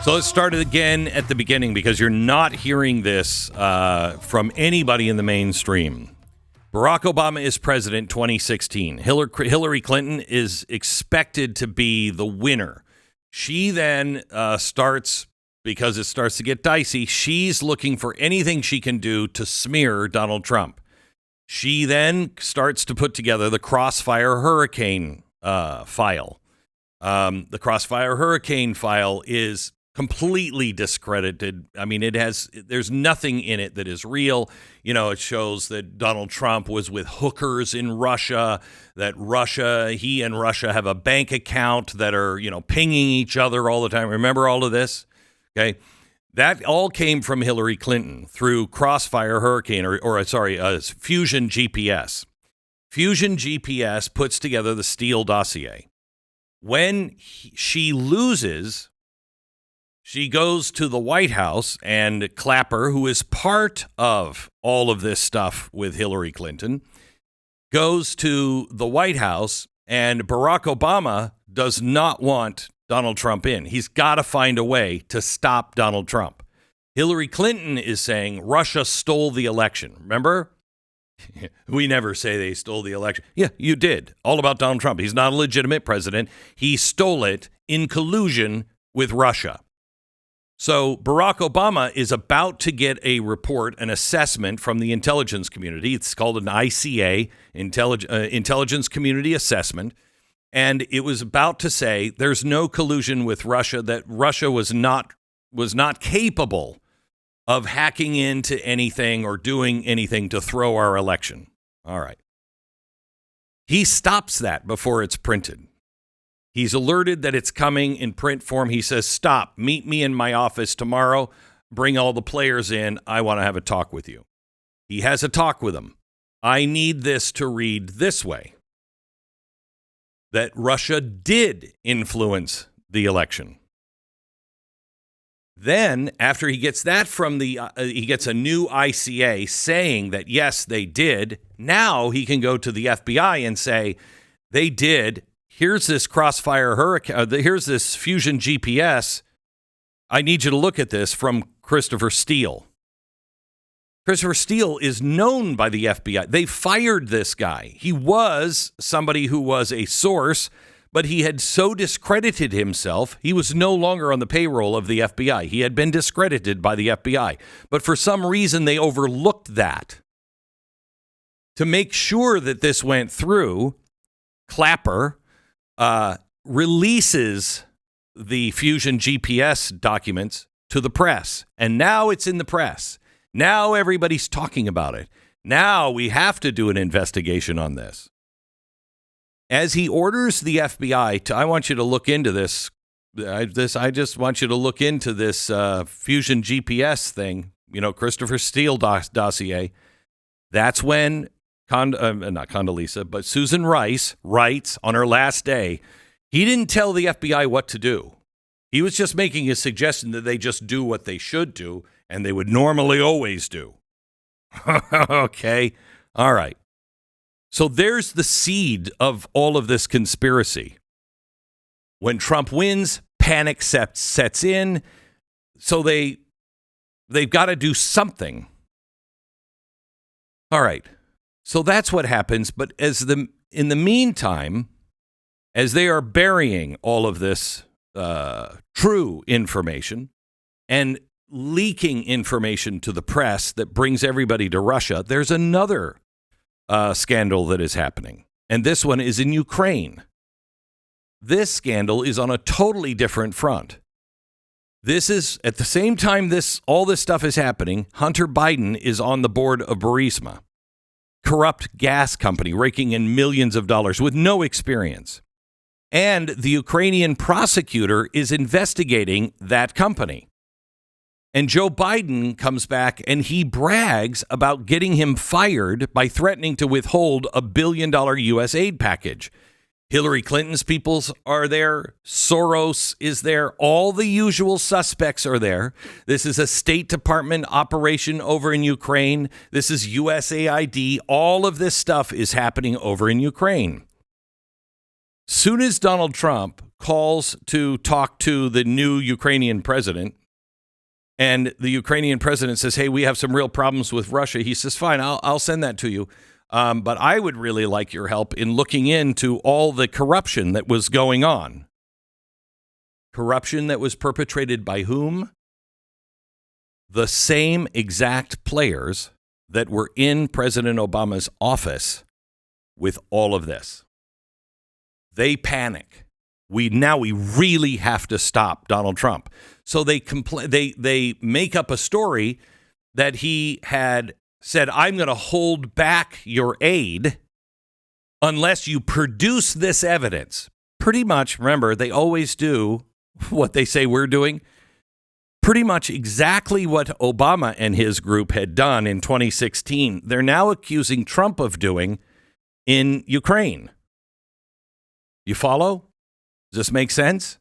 So let's start it again at the beginning because you're not hearing this from anybody in the mainstream. Barack Obama is president 2016. Hillary Clinton is expected to be the winner. She then starts, because it starts to get dicey, she's looking for anything she can do to smear Donald Trump. She then starts to put together the Crossfire Hurricane file. The Crossfire Hurricane file is completely discredited. I mean, there's nothing in it that is real. You know, it shows that Donald Trump was with hookers in Russia, that he and Russia have a bank account that are, pinging each other all the time. Remember all of this? Okay. That all came from Hillary Clinton through Crossfire Hurricane Fusion GPS. Fusion GPS puts together the Steele dossier. When she loses, she goes to the White House, and Clapper, who is part of all of this stuff with Hillary Clinton, goes to the White House, and Barack Obama does not want Donald Trump in. He's got to find a way to stop Donald Trump. Hillary Clinton is saying Russia stole the election. Remember? We never say they stole the election. Yeah, you did. All about Donald Trump. He's not a legitimate president. He stole it in collusion with Russia. So Barack Obama is about to get a report, an assessment from the intelligence community. It's called an ICA, Intelligence Community Assessment. And it was about to say there's no collusion with Russia, that Russia was not capable of hacking into anything or doing anything to throw our election. All right. He stops that before it's printed. He's alerted that it's coming in print form. He says, stop, meet me in my office tomorrow. Bring all the players in. I want to have a talk with you. He has a talk with them. I need this to read this way: that Russia did influence the election. Then, after he gets that from he gets a new ICA saying that, yes, they did. Now he can go to the FBI and say, they did. Here's this Crossfire Hurricane. Here's this Fusion GPS. I need you to look at this, from Christopher Steele. Christopher Steele is known by the FBI. They fired this guy. He was somebody who was a source, but he had so discredited himself, he was no longer on the payroll of the FBI. He had been discredited by the FBI. But for some reason, they overlooked that. To make sure that this went through, Clapper releases the Fusion GPS documents to the press. And now it's in the press. Now everybody's talking about it. Now we have to do an investigation on this. As he orders the FBI I want you to look into this. I just want you to look into this Fusion GPS thing, Christopher Steele dossier. That's when not Condoleezza, but Susan Rice writes on her last day, he didn't tell the FBI what to do. He was just making a suggestion that they just do what they should do and they would normally always do. Okay. All right. So there's the seed of all of this conspiracy. When Trump wins, panic sets in. So they've got to do something. All right. So that's what happens. But in the meantime, as they are burying all of this true information and leaking information to the press that brings everybody to Russia, there's another scandal that is happening. And this one is in Ukraine. This scandal is on a totally different front. This is, at the same time all this stuff is happening, Hunter Biden is on the board of Burisma, corrupt gas company raking in millions of dollars with no experience. And the Ukrainian prosecutor is investigating that company. And Joe Biden comes back and he brags about getting him fired by threatening to withhold $1 billion U.S. aid package. Hillary Clinton's people are there. Soros is there. All the usual suspects are there. This is a State Department operation over in Ukraine. This is USAID. All of this stuff is happening over in Ukraine. Soon as Donald Trump calls to talk to the new Ukrainian president, and the Ukrainian president says, hey, we have some real problems with Russia, he says, fine, I'll send that to you. But I would really like your help in looking into all the corruption that was going on. Corruption that was perpetrated by whom? The same exact players that were in President Obama's office with all of this. They panic. We really have to stop Donald Trump. So they make up a story that he had said, I'm going to hold back your aid unless you produce this evidence. Pretty much, remember, they always do what they say we're doing. Pretty much exactly what Obama and his group had done in 2016. They're now accusing Trump of doing in Ukraine. You follow? Does this make sense?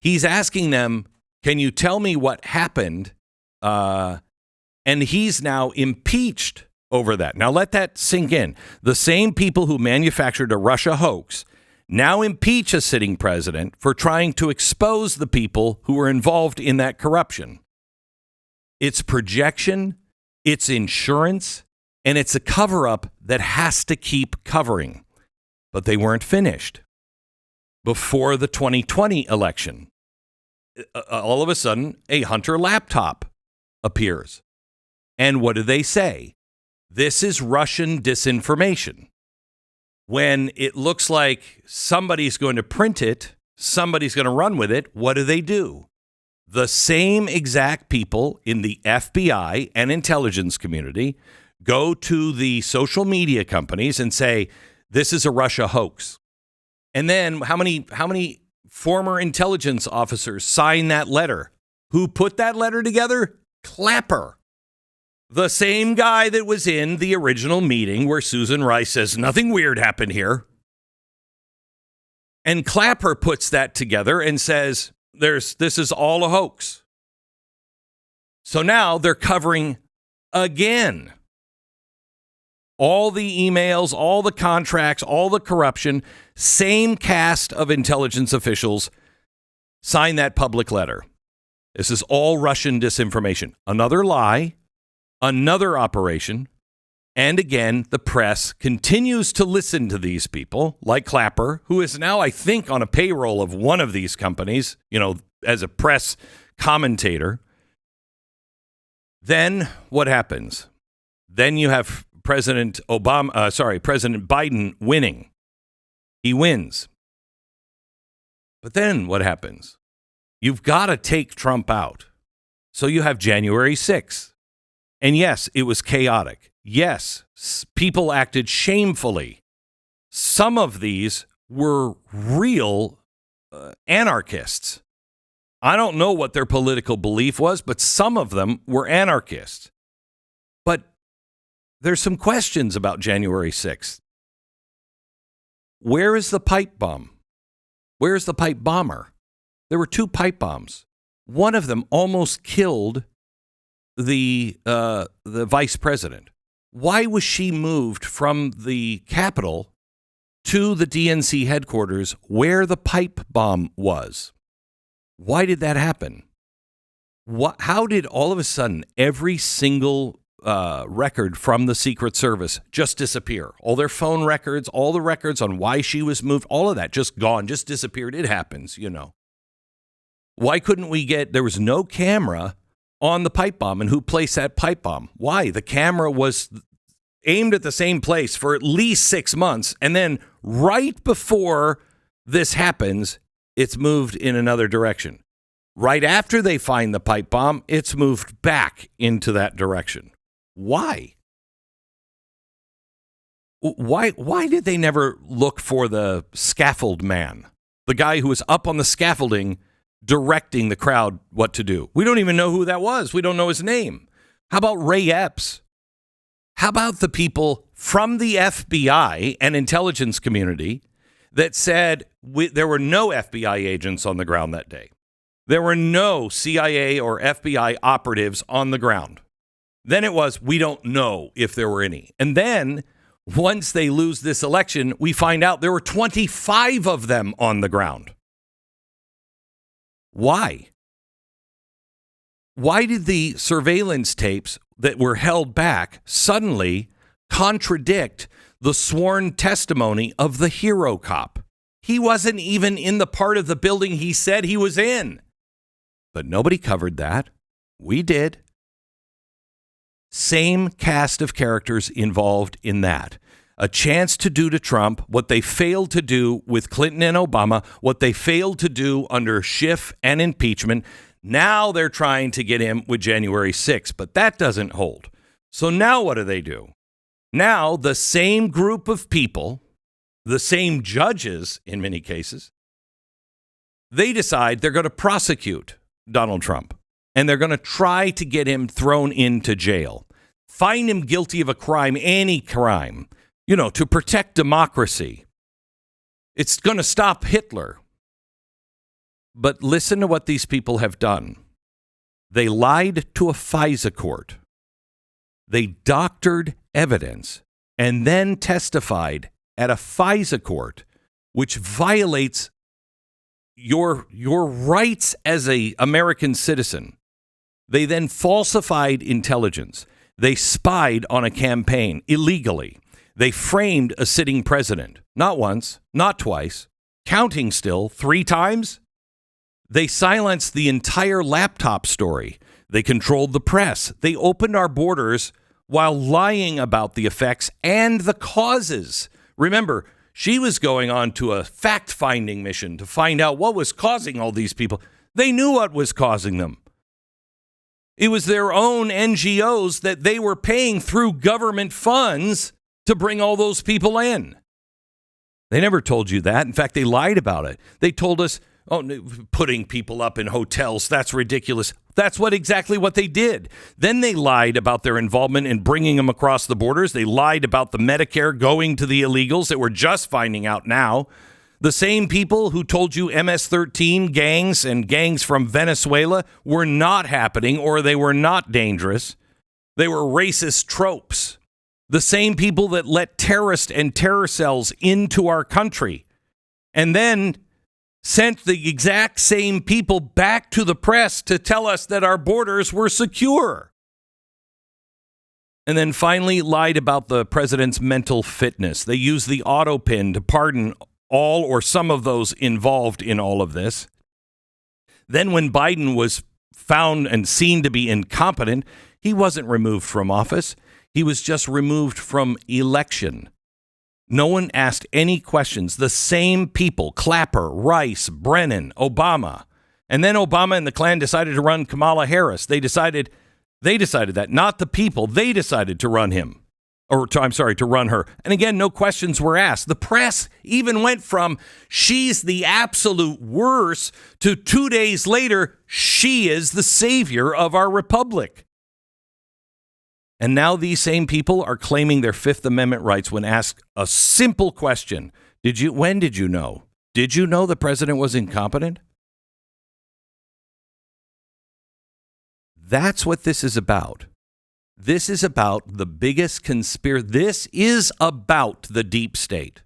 He's asking them, can you tell me what happened? And he's now impeached over that. Now let that sink in. The same people who manufactured a Russia hoax now impeach a sitting president for trying to expose the people who were involved in that corruption. It's projection, it's insurance, and it's a cover-up that has to keep covering. But they weren't finished. Before the 2020 election, all of a sudden, a Hunter laptop appears. And what do they say? This is Russian disinformation. When it looks like somebody's going to print it, somebody's going to run with it, what do? The same exact people in the FBI and intelligence community go to the social media companies and say, this is a Russia hoax. And then how many former intelligence officers sign that letter? Who put that letter together? Clapper. The same guy that was in the original meeting where Susan Rice says nothing weird happened here. And Clapper puts that together and says this is all a hoax. So now they're covering again. All the emails, all the contracts, all the corruption, same cast of intelligence officials sign that public letter. This is all Russian disinformation. Another lie, another operation. And again, the press continues to listen to these people like Clapper, who is now, I think, on a payroll of one of these companies, as a press commentator. Then what happens? Then you have President Biden winning. He wins. But then what happens? You've got to take Trump out. So you have January 6th. And yes, it was chaotic. Yes, people acted shamefully. Some of these were real anarchists. I don't know what their political belief was, but some of them were anarchists. But there's some questions about January 6th. Where is the pipe bomb? Where is the pipe bomber? There were 2 pipe bombs. One of them almost killed the vice president. Why was she moved from the Capitol to the DNC headquarters where the pipe bomb was? Why did that happen? How did all of a sudden every single record from the Secret Service just disappear? All their phone records, all the records on why she was moved, all of that just gone, just disappeared. It happens, Why couldn't we there was no camera on the pipe bomb, and who placed that pipe bomb? Why? The camera was aimed at the same place for at least 6 months, and then right before this happens, it's moved in another direction. Right after they find the pipe bomb, it's moved back into that direction. Why? Why did they never look for the scaffold man, the guy who was up on the scaffolding directing the crowd what to do? We don't even know who that was. We don't know his name. How about Ray Epps? How about the people from the FBI and intelligence community that said there were no FBI agents on the ground that day? There were no CIA or FBI operatives on the ground. Then it was, we don't know if there were any. And then once they lose this election, we find out there were 25 of them on the ground. Why? Why did the surveillance tapes that were held back suddenly contradict the sworn testimony of the hero cop? He wasn't even in the part of the building he said he was in. But nobody covered that. We did. Same cast of characters involved in that. A chance to do to Trump what they failed to do with Clinton and Obama, what they failed to do under Schiff and impeachment. Now they're trying to get him with January 6th, but that doesn't hold. So now what do? Now the same group of people, the same judges in many cases, they decide they're going to prosecute Donald Trump. And they're going to try to get him thrown into jail, find him guilty of a crime, any crime, to protect democracy. It's going to stop Hitler. But listen to what these people have done. They lied to a FISA court. They doctored evidence and then testified at a FISA court, which violates your rights as an American citizen. They then falsified intelligence. They spied on a campaign illegally. They framed a sitting president. Not once, not twice, counting still 3 times. They silenced the entire laptop story. They controlled the press. They opened our borders while lying about the effects and the causes. Remember, she was going on to a fact-finding mission to find out what was causing all these people. They knew what was causing them. It was their own NGOs that they were paying through government funds to bring all those people in. They never told you that. In fact, they lied about it. They told us, putting people up in hotels, that's ridiculous. That's exactly what they did. Then they lied about their involvement in bringing them across the borders. They lied about the Medicare going to the illegals that we're just finding out now. The same people who told you MS-13 gangs and gangs from Venezuela were not happening or they were not dangerous. They were racist tropes. The same people that let terrorists and terror cells into our country and then sent the exact same people back to the press to tell us that our borders were secure. And then finally lied about the president's mental fitness. They used the auto pin to pardon all or some of those involved in all of this. Then when Biden was found and seen to be incompetent, he wasn't removed from office. He was just removed from election. No one asked any questions. The same people, Clapper, Rice, Brennan, Obama. And then Obama and the Klan decided to run Kamala Harris. They decided that, not the people. They decided to run him. To run her. And again, no questions were asked. The press even went from she's the absolute worst to 2 days later, she is the savior of our republic. And now these same people are claiming their Fifth Amendment rights when asked a simple question. When did you know? Did you know the president was incompetent? That's what this is about. This is about the biggest conspiracy. This is about the deep state.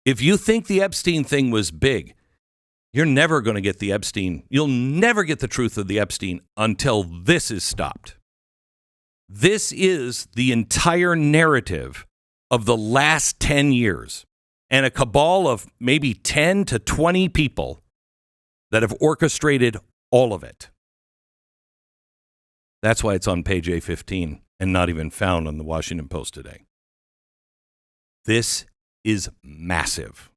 If you think the Epstein thing was big, you're never going to get the Epstein. You'll never get the truth of the Epstein until this is stopped. This is the entire narrative of the last 10 years and a cabal of maybe 10 to 20 people that have orchestrated all of it. That's why it's on page A15 and not even found on the Washington Post today. This is massive.